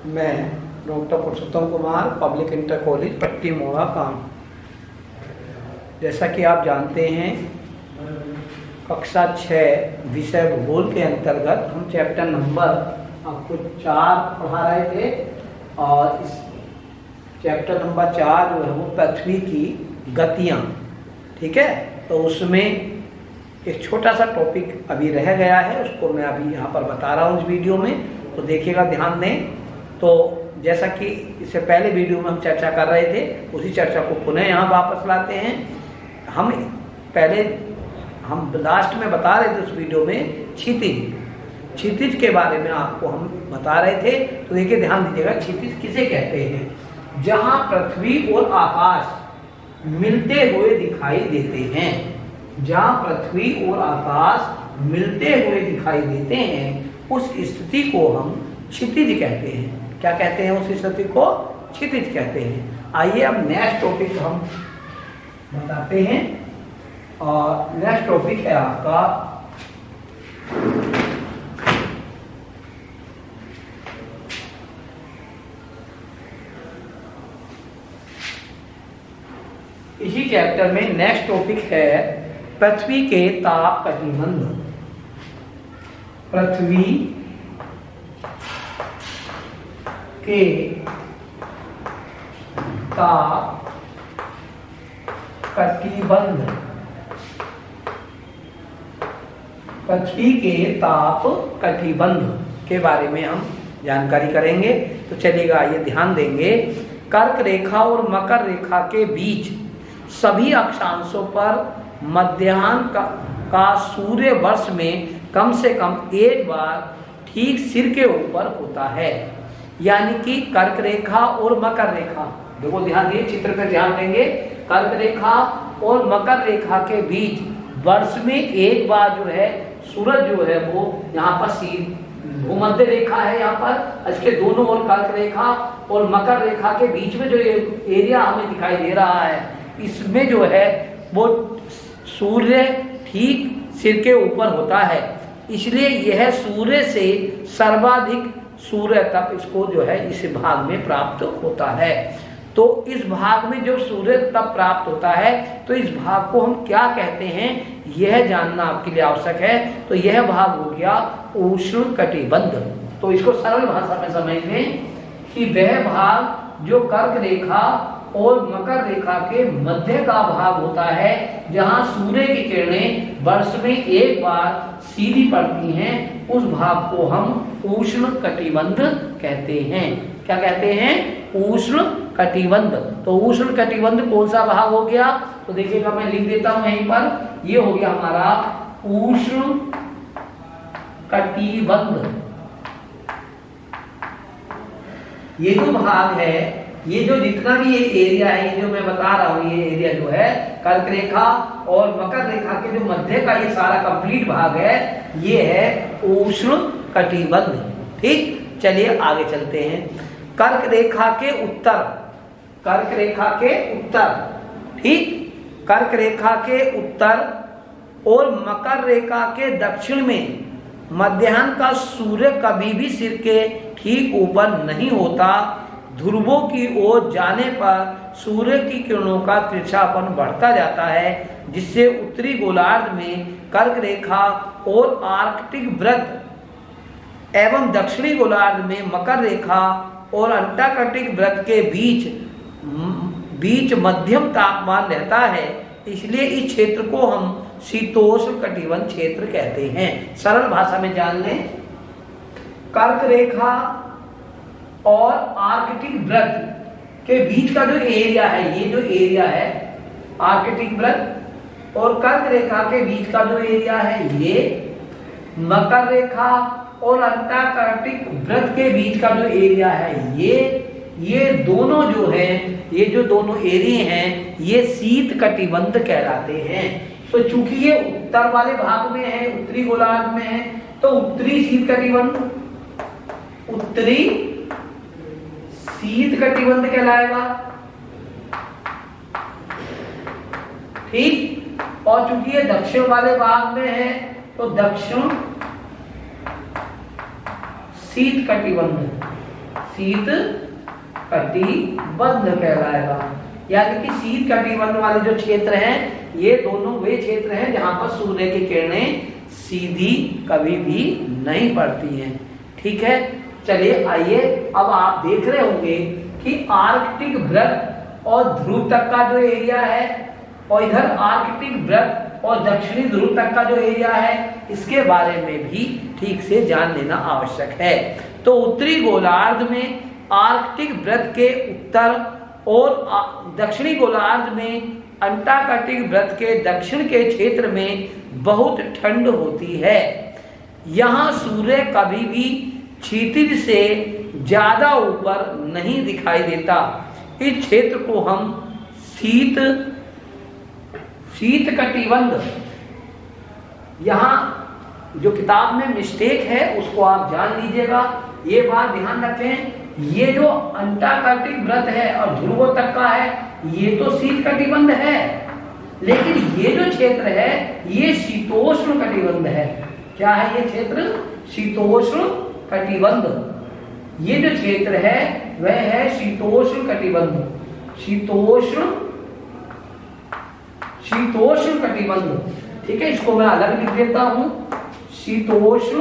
मैं डॉक्टर पुरुषोत्तम Kumar, public inter college पट्टी मोड़ा काम। जैसा कि आप जानते हैं, कक्षा 6 विषय भूगोल के अंतर्गत हम चैप्टर नंबर आपको 4 पढ़ा रहे थे और इस चैप्टर नंबर 4 जो है वो पृथ्वी की गतियाँ, ठीक है। तो उसमें एक छोटा सा टॉपिक अभी रह गया है, उसको मैं अभी यहाँ पर बता रहा हूँ इस वीडियो में, तो देखिएगा, ध्यान दें। तो जैसा कि इससे पहले वीडियो में हम चर्चा कर रहे थे, उसी चर्चा को पुनः यहाँ वापस लाते हैं। हम लास्ट में बता रहे थे उस वीडियो में क्षितिज के बारे में आपको हम बता रहे थे। तो देखिए, ध्यान दीजिएगा, क्षितिज किसे कहते हैं? जहाँ पृथ्वी और आकाश मिलते हुए दिखाई देते हैं, जहाँ पृथ्वी और आकाश मिलते हुए दिखाई देते हैं, उस स्थिति को हम क्षितिज कहते हैं। क्या कहते हैं? उस स्थिति को क्षितिज कहते हैं। आइए अब नेक्स्ट टॉपिक हम बताते हैं, और नेक्स्ट टॉपिक है आपका इसी चैप्टर में नेक्स्ट टॉपिक है पृथ्वी के ताप कटिबंध। पृथ्वी के ताप कटिबंध। पृथ्वी के ताप कटिबंध के बारे में हम जानकारी करेंगे। तो चलिएगा, आइए ध्यान देंगे। कर्क रेखा और मकर रेखा के बीच सभी अक्षांशों पर मध्याह्न का सूर्य वर्ष में कम से कम एक बार ठीक सिर के ऊपर होता है। यानी कि कर्क रेखा और मकर रेखा, देखो ध्यान दिए, चित्र पे ध्यान देंगे। कर्क रेखा और मकर रेखा के बीच वर्ष में एक बार जो है सूरज जो है वो यहाँ पर भूमध्य रेखा है, यहाँ पर इसके दोनों ओर कर्क रेखा और मकर रेखा के बीच में जो एरिया हमें दिखाई दे रहा है, इसमें जो है वो सूर्य ठीक सिर के ऊपर होता है। इसलिए यह सूर्य से सर्वाधिक सूर्य तप इसको जो है इस भाग में प्राप्त होता है। तो इस भाग में जो सूर्य तप प्राप्त होता है, तो इस भाग को हम क्या कहते हैं, यह जानना आपके लिए आवश्यक है। तो यह भाग हो गया उष्ण कटिबंध। तो इसको सरल भाषा में समझ लें कि वह भाग जो कर्क रेखा और मकर रेखा के मध्य का भाग होता है, जहां सूर्य की किरणें वर्ष में एक बार सीधी पड़ती हैं, उस भाग को हम उष्ण कटिबंध कहते हैं। क्या कहते हैं? उष्ण कटिबंध। तो उष्ण कटिबंध कौन सा भाग हो गया? तो देखिएगा, मैं लिख देता हूं यहीं पर, ये हो गया हमारा उष्ण कटिबंध। ये जो भाग है, ये जो जितना भी ये एरिया है, ये जो मैं बता रहा हूँ, ये एरिया जो है कर्क रेखा और मकर रेखा के जो मध्य का ये सारा कंप्लीट भाग है, ये है उष्ण कटिबंध। ठीक, चलिए आगे चलते हैं। कर्क रेखा के उत्तर, कर्क रेखा के उत्तर, ठीक, कर्क रेखा के उत्तर और मकर रेखा के दक्षिण में मध्याह्न का सूर्य कभी भी सिर के ठीक ऊपर नहीं होता। ध्रुवों की ओर जाने पर सूर्य की किरणों का तिरछापन बढ़ता जाता है, जिससे उत्तरी गोलार्ध में कर्क रेखा और आर्कटिक वृत्त एवं दक्षिणी गोलार्ध में मकर रेखा और अंटार्कटिक वृत्त के बीच मध्यम तापमान रहता है। इसलिए इस क्षेत्र को हम शीतोष्ण कटिबंध क्षेत्र कहते हैं। सरल भाषा में जान लें, कर्क रेखा और आर्कटिक वृत्त के बीच का जो एरिया है, ये जो एरिया है आर्कटिक वृत्त और कर्क रेखा के बीच का जो एरिया है, ये मकर रेखा और अंटार्कटिक वृत्त के बीच का जो एरिया है, ये दोनों जो है, ये जो दोनों एरिया हैं, ये शीत कटिबंध कहलाते हैं। तो चूंकि ये उत्तर वाले भाग में है, उत्तरी गोलार्ध में है, तो उत्तरी शीत कटिबंध, उत्तरी शीत कटिबंध कहलाएगा। ठीक, और चूंकि ये दक्षिण वाले भाग में है, तो दक्षिण शीत कटिबंध। शीत कटिबंध कहलाएगा। यानी कि शीत कटिबंध वाले जो क्षेत्र हैं ये दोनों वे क्षेत्र हैं जहां पर सूर्य की किरणें सीधी कभी भी नहीं पड़ती हैं। ठीक है, चलिए आइए अब आप देख रहे होंगे कि आर्कटिक वृत्त और ध्रुव तक का जो एरिया है और इधर आर्कटिक वृत्त और दक्षिणी ध्रुव तक का जो एरिया है इसके बारे में भी ठीक से जान लेना आवश्यक है। तो उत्तरी गोलार्ध में आर्कटिक वृत्त के उत्तर और दक्षिणी गोलार्ध में अंटार्कटिक वृत्त के दक्षिण के क्षेत्र में बहुत ठंड होती है। यहाँ सूर्य कभी भी क्षितिज से ज्यादा ऊपर नहीं दिखाई देता। इस क्षेत्र को हम शीत कटिबंध, यहाँ जो किताब में मिस्टेक है उसको आप जान लीजिएगा। ये बात ध्यान रखें, ये जो अंटार्कटिक वृत्त है और ध्रुवों तक का है ये तो शीत कटिबंध है, लेकिन ये जो क्षेत्र है ये शीतोष्ण कटिबंध है। क्या है ये क्षेत्र? शीतोष्ण कटिबंध। ये जो क्षेत्र है वह है शीतोष्ण कटिबंध, शीतोष्ण कटिबंध। ठीक है, इसको मैं अलग लिख देता हूं, शीतोष्ण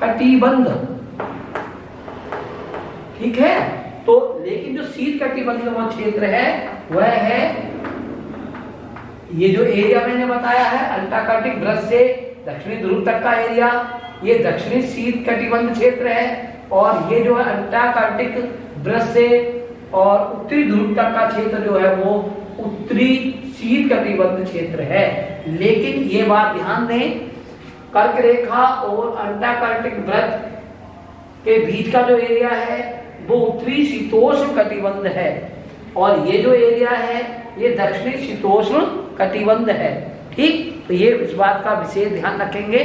कटिबंध। ठीक है, तो लेकिन जो शीत कटिबंध वो क्षेत्र है वह है ये जो एरिया मैंने बताया है अंटार्कटिक वृत्त से दक्षिणी ध्रुव तक का एरिया, ये दक्षिणी शीत कटिबंध क्षेत्र है। और ये जो है अंटार्कटिक वृत्त से और उत्तरी ध्रुव तक का क्षेत्र जो है वो उत्तरी शीत कटिबंध क्षेत्र है। लेकिन ये बात ध्यान दें, कर्क रेखा और अंटार्कटिक वृत्त के बीच का जो एरिया है वो उत्तरी शीतोष्ण कटिबंध है और ये जो एरिया है ये दक्षिणी शीतोष्ण कटिबंध है। ठीक, तो ये इस बात का विशेष ध्यान रखेंगे।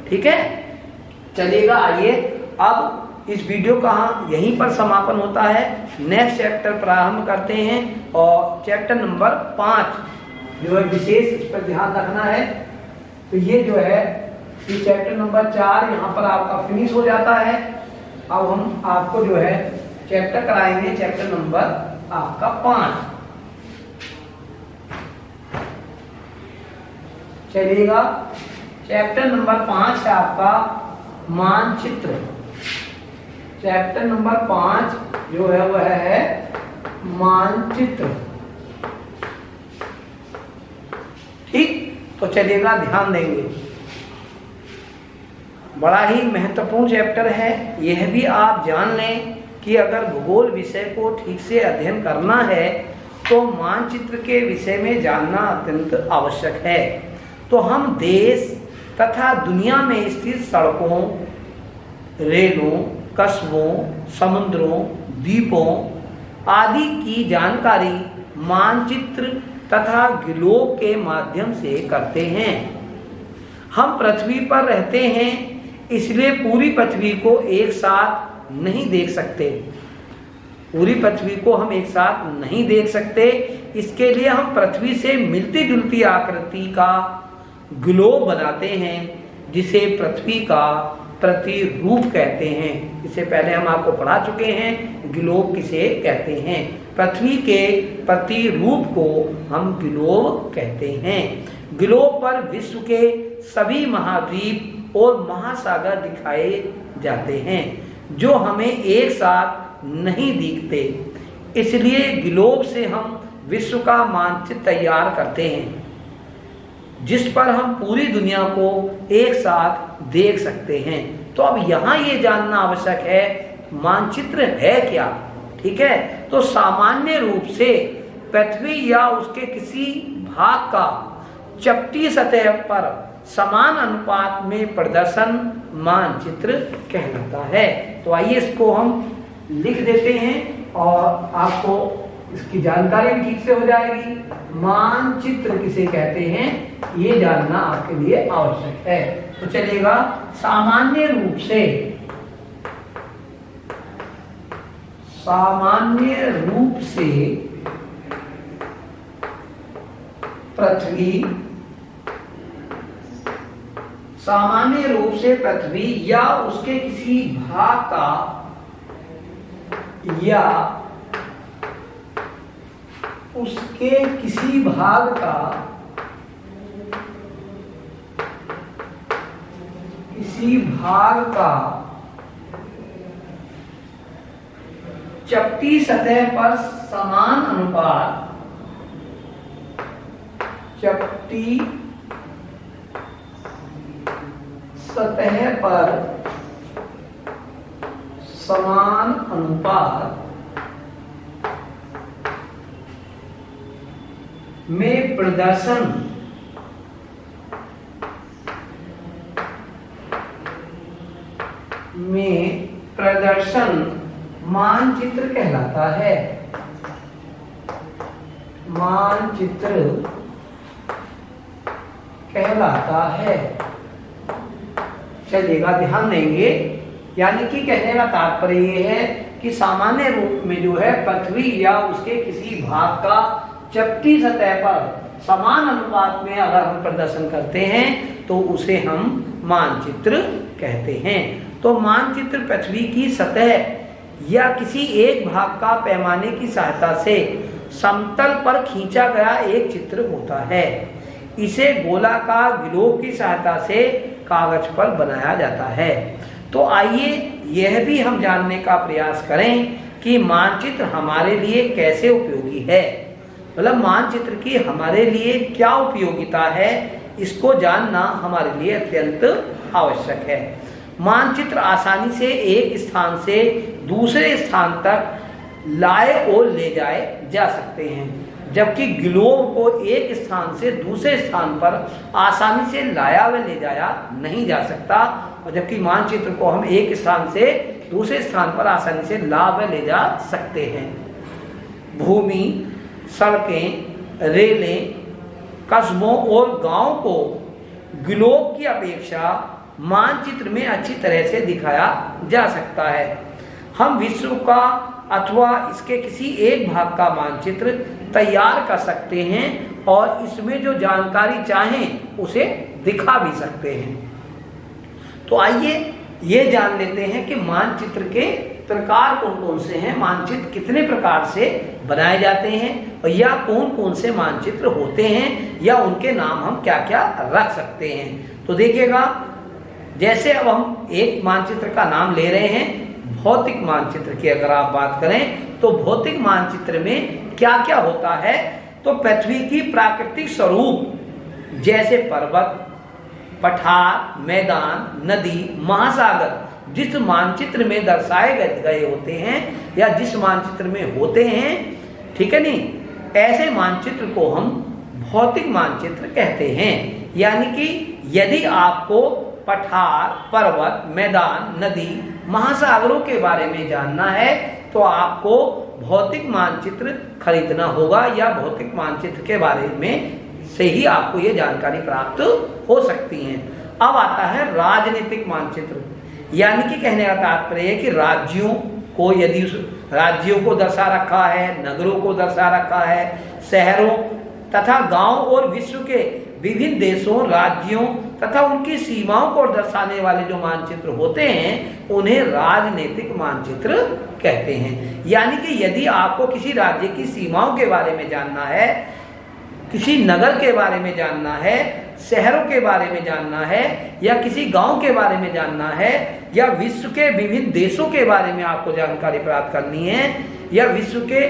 ठीक है, चलिएगा आइए अब इस वीडियो का यहीं पर समापन होता है। नेक्स्ट चैप्टर प्रारंभ करते हैं और चैप्टर नंबर 5 जो है विशेष इस पर ध्यान रखना है। तो ये जो है ये चैप्टर नंबर 4 यहाँ पर आपका फिनिश हो जाता है। अब हम आपको जो है चैप्टर कराएंगे चैप्टर नंबर आपका 5। चलिएगा, चैप्टर नंबर 5 है आपका मानचित्र। चैप्टर नंबर 5 जो है वह है मानचित्र। ठीक, तो चलिएगा ध्यान देंगे, बड़ा ही महत्वपूर्ण चैप्टर है। यह भी आप जान लें कि अगर भूगोल विषय को ठीक से अध्ययन करना है तो मानचित्र के विषय में जानना अत्यंत आवश्यक है। तो हम देश तथा दुनिया में स्थित सड़कों, रेलों, कस्बों, समुद्रों, द्वीपों आदि की जानकारी मानचित्र तथा ग्लोब के माध्यम से करते हैं। हम पृथ्वी पर रहते हैं इसलिए पूरी पृथ्वी को एक साथ नहीं देख सकते। पूरी पृथ्वी को हम एक साथ नहीं देख सकते, इसके लिए हम पृथ्वी से मिलती जुलती आकृति का ग्लोब बनाते हैं जिसे पृथ्वी का प्रतिरूप कहते हैं। इससे पहले हम आपको पढ़ा चुके हैं ग्लोब किसे कहते हैं। पृथ्वी के प्रतिरूप को हम ग्लोब कहते हैं। ग्लोब पर विश्व के सभी महाद्वीप और महासागर दिखाए जाते हैं जो हमें एक साथ नहीं दिखते। इसलिए ग्लोब से हम विश्व का मानचित्र तैयार करते हैं जिस पर हम पूरी दुनिया को एक साथ देख सकते हैं। तो अब यहाँ ये जानना आवश्यक है मानचित्र है क्या। ठीक है, तो सामान्य रूप से पृथ्वी या उसके किसी भाग का चपटी सतह पर समान अनुपात में प्रदर्शन मानचित्र कहलाता है। तो आइए इसको हम लिख देते हैं और आपको इसकी जानकारी भी ठीक से हो जाएगी। मानचित्र किसे कहते हैं ये जानना आपके लिए आवश्यक है। तो चलिएगा, सामान्य रूप से पृथ्वी सामान्य रूप से पृथ्वी या उसके किसी भाग का चपटी सतह पर समान अनुपात में प्रदर्शन मानचित्र कहलाता है। चलिएगा, ध्यान देंगे। यानी कि कहने का तात्पर्य ये है कि सामान्य रूप में जो है पृथ्वी या उसके किसी भाग का चपटी सतह पर समान अनुपात में अगर हम प्रदर्शन करते हैं तो उसे हम मानचित्र कहते हैं। तो मानचित्र पृथ्वी की सतह या किसी एक भाग का पैमाने की सहायता से समतल पर खींचा गया एक चित्र होता है। इसे गोलाकार ग्लोब की सहायता से कागज पर बनाया जाता है। तो आइए यह भी हम जानने का प्रयास करें कि मानचित्र हमारे लिए कैसे उपयोगी है, मतलब मानचित्र की हमारे लिए क्या उपयोगिता है, इसको जानना हमारे लिए अत्यंत आवश्यक है। मानचित्र आसानी से एक स्थान से दूसरे स्थान तक लाए और ले जाए जा सकते हैं, जबकि ग्लोब को एक स्थान से दूसरे स्थान पर आसानी से लाया व ले जाया नहीं जा सकता, और जबकि मानचित्र को हम एक स्थान से दूसरे स्थान पर आसानी से ला व ले जा सकते हैं। भूमि, सड़कें, रेलें, कस्बों और गांवों को ग्लोब की अपेक्षा मानचित्र में अच्छी तरह से दिखाया जा सकता है। हम विश्व का अथवा इसके किसी एक भाग का मानचित्र तैयार कर सकते हैं और इसमें जो जानकारी चाहें उसे दिखा भी सकते हैं। तो आइए ये जान लेते हैं कि मानचित्र के प्रकार कौन कौन से हैं, मानचित्र कितने प्रकार से बनाए जाते हैं, और या कौन कौन से मानचित्र होते हैं, या उनके नाम हम क्या क्या रख सकते हैं। तो देखिएगा, जैसे अब हम एक मानचित्र का नाम ले रहे हैं, भौतिक मानचित्र की अगर आप बात करें तो भौतिक मानचित्र में क्या क्या होता है, तो पृथ्वी की प्राकृतिक स्वरूप जैसे पर्वत, पठार, मैदान, नदी, महासागर जिस मानचित्र में दर्शाए गए होते हैं या जिस मानचित्र में होते हैं, ठीक है नहीं, ऐसे मानचित्र को हम भौतिक मानचित्र कहते हैं। यानी कि यदि आपको पठार, पर्वत, मैदान, नदी, महासागरों के बारे में जानना है तो आपको भौतिक मानचित्र खरीदना होगा, या भौतिक मानचित्र के बारे में से ही आपको ये जानकारी प्राप्त हो सकती है। अब आता है राजनीतिक मानचित्र। यानी कि कहने का तात्पर्य है कि राज्यों को, यदि उस राज्यों को दर्शा रखा है, नगरों को दर्शा रखा है, शहरों तथा गांव और विश्व के विभिन्न देशों, राज्यों तथा उनकी सीमाओं को दर्शाने वाले जो मानचित्र होते हैं उन्हें राजनीतिक मानचित्र कहते हैं। यानी कि यदि आपको किसी राज्य की सीमाओं के बारे में जानना है, किसी नगर के बारे में जानना है, शहरों के बारे में जानना है, या किसी गांव के बारे में जानना है, या विश्व के विभिन्न देशों के बारे में आपको जानकारी प्राप्त करनी है, या विश्व के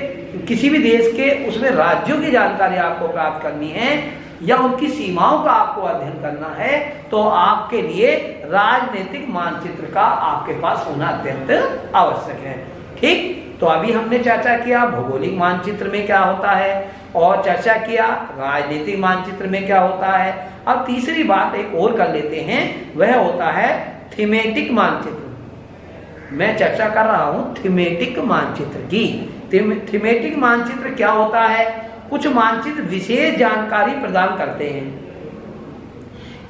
किसी भी देश के उसमें राज्यों की जानकारी आपको प्राप्त करनी है, या उनकी सीमाओं का आपको अध्ययन करना है, तो आपके लिए राजनीतिक मानचित्र का आपके पास होना अत्यंत आवश्यक है। ठीक, तो अभी हमने चर्चा किया भौगोलिक मानचित्र में क्या होता है, और चर्चा किया राजनीतिक मानचित्र में क्या होता है। अब तीसरी बात एक और कर लेते हैं, वह होता है थीमेटिक मानचित्र। मैं चर्चा कर रहा हूं थीमेटिक मानचित्र की। थीमेटिक मानचित्र क्या होता है? कुछ मानचित्र विशेष जानकारी प्रदान करते हैं,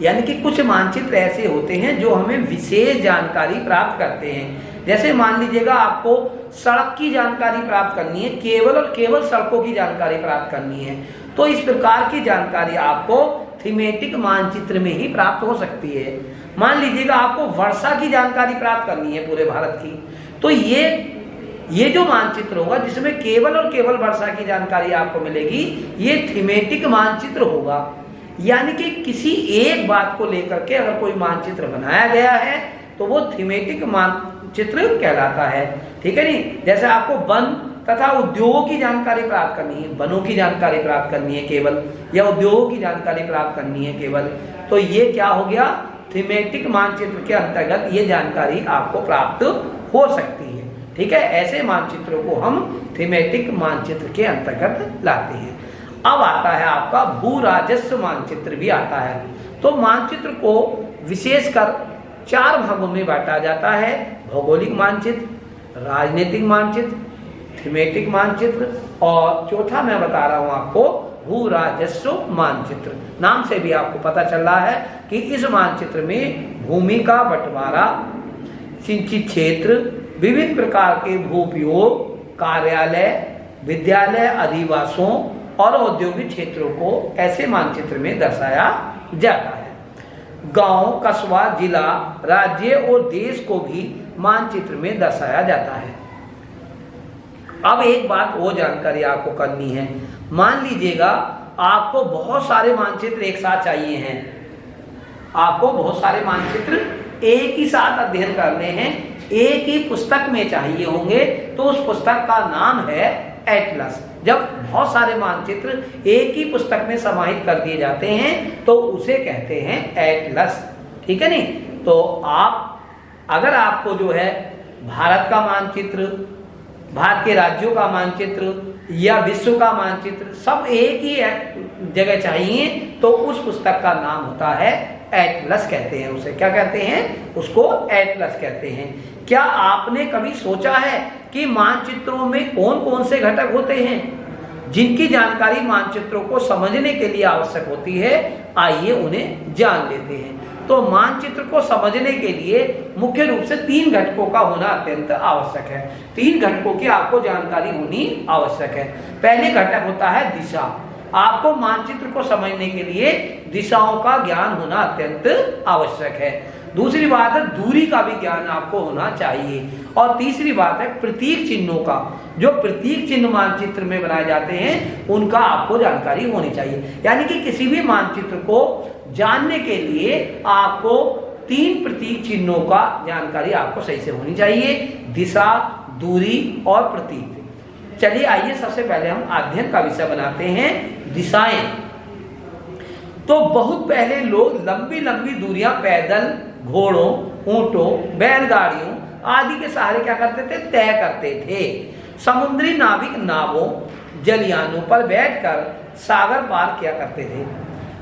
यानी कि कुछ मानचित्र ऐसे होते हैं जो हमें विशेष जानकारी प्राप्त करते हैं। जैसे मान लीजिएगा आपको सड़क की जानकारी प्राप्त करनी है, केवल और केवल सड़कों की जानकारी प्राप्त करनी है, तो इस प्रकार की जानकारी आपको थीमेटिक मानचित्र में ही प्राप्त हो सकती है। मान लीजिएगा आपको वर्षा की जानकारी प्राप्त करनी है पूरे भारत की, तो ये जो मानचित्र होगा जिसमें केवल और केवल वर्षा की जानकारी आपको मिलेगी, ये थीमेटिक मानचित्र होगा। यानी कि किसी एक बात को लेकर के अगर कोई मानचित्र बनाया गया है तो वो थीमेटिक मानचित्र कहलाता है। ठीक है नहीं, जैसे आपको वन तथा उद्योगों की जानकारी प्राप्त करनी है, वनों की जानकारी प्राप्त करनी है केवल, या उद्योगों की जानकारी प्राप्त करनी है केवल, तो ये क्या हो गया, थीमेटिक मानचित्र के अंतर्गत ये जानकारी आपको प्राप्त हो सकती है। ठीक है, ऐसे मानचित्रों को हम थीमेटिक मानचित्र के अंतर्गत लाते हैं। अब आता है आपका भू राजस्व मानचित्र भी आता है। तो मानचित्र को विशेषकर 4 भागों में बांटा जाता है: भौगोलिक मानचित्र, राजनीतिक मानचित्र, थीमेटिक मानचित्र और चौथा मैं बता रहा हूं आपको भू राजस्व मानचित्र। नाम से भी आपको पता चल रहा है कि इस मानचित्र में भूमि का बंटवारा, सिंचित क्षेत्र, विभिन्न प्रकार के भूउपयोग, कार्यालय, विद्यालय, अधिवासों और औद्योगिक क्षेत्रों को ऐसे मानचित्र में दर्शाया जाता है। गांव, कस्बा, जिला, राज्य और देश को भी मानचित्र में दर्शाया जाता है। अब एक बात वो जानकारी आपको करनी है, मान लीजिएगा आपको बहुत सारे मानचित्र एक साथ चाहिए हैं, आपको बहुत सारे मानचित्र एक ही साथ अध्ययन करने हैं, एक ही पुस्तक में चाहिए होंगे, तो उस पुस्तक का नाम है एटलस। जब बहुत सारे मानचित्र एक ही पुस्तक में समाहित कर दिए जाते हैं तो उसे कहते हैं एटलस। ठीक है नहीं, तो अगर आपको जो है भारत का मानचित्र, भारत के राज्यों का मानचित्र या विश्व का मानचित्र सब एक ही जगह चाहिए, तो उस पुस्तक का नाम होता है एटलस कहते हैं। उसे क्या कहते हैं? उसको एटलस कहते हैं। क्या आपने कभी सोचा है कि मानचित्रों में कौन कौन से घटक होते हैं जिनकी जानकारी मानचित्रों को समझने के लिए आवश्यक होती है? आइए उन्हें जान लेते हैं। तो मानचित्र को समझने के लिए मुख्य रूप से 3 घटकों का होना अत्यंत आवश्यक है। 3 घटकों की आपको जानकारी होनी आवश्यक है। पहले घटक होता है दिशा। आपको मानचित्र को समझने के लिए दिशाओं का ज्ञान होना अत्यंत आवश्यक है। दूसरी बात है दूरी का भी ज्ञान आपको होना चाहिए। और तीसरी बात है प्रतीक चिन्हों का। जो प्रतीक चिन्ह मानचित्र में बनाए जाते हैं उनका आपको जानकारी होनी चाहिए। यानी कि किसी भी मानचित्र को जानने के लिए आपको 3 प्रतीक चिन्हों का जानकारी आपको सही से होनी चाहिए: दिशा, दूरी और प्रतीक। चलिए आइए सबसे पहले हम अध्ययन का विषय बनाते हैं दिशाएं। तो बहुत पहले लोग लंबी लंबी दूरियां पैदल, घोड़ों, ऊंटों, बैलगाड़ियों आदि के सहारे क्या करते थे? तय करते थे। समुद्री नाविक नावों, जलयानों पर बैठकर सागर पार किया करते थे।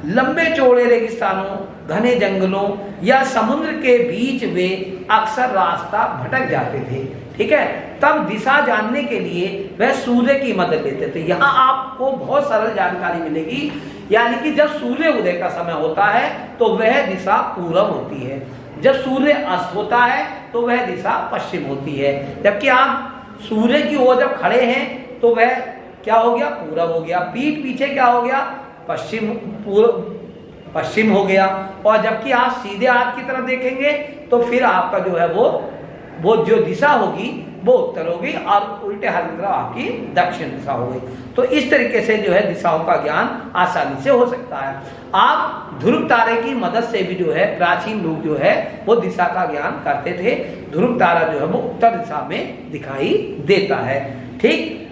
लंबे चौड़े रेगिस्तानों, घने जंगलों या समुद्र के बीच वे अक्सर रास्ता भटक जाते थे। ठीक है, तब दिशा जानने के लिए वह सूर्य की मदद लेते थे। यहाँ आपको बहुत सरल जानकारी मिलेगी। यानी कि जब सूर्य उदय का समय होता है तो वह दिशा पूरब होती है, जब सूर्य अस्त होता है तो वह दिशा पश्चिम होती है। जबकि आप सूर्य की ओर जब खड़े हैं तो वह क्या हो गया? पूरब हो गया। पीठ पीछे क्या हो गया? पश्चिम हो गया। और जबकि आप सीधे हाथ की तरफ देखेंगे तो फिर आपका जो है वो जो दिशा होगी वो उत्तर होगी और उल्टे हाथ की तरफ आपकी दक्षिण दिशा हो गई। तो इस तरीके से जो है दिशाओं का ज्ञान आसानी से हो सकता है। आप ध्रुव तारे की मदद से भी जो है प्राचीन लोग जो है वो दिशा का ज्ञान करते थे। ध्रुव तारा जो है वो उत्तर दिशा में दिखाई देता है। ठीक।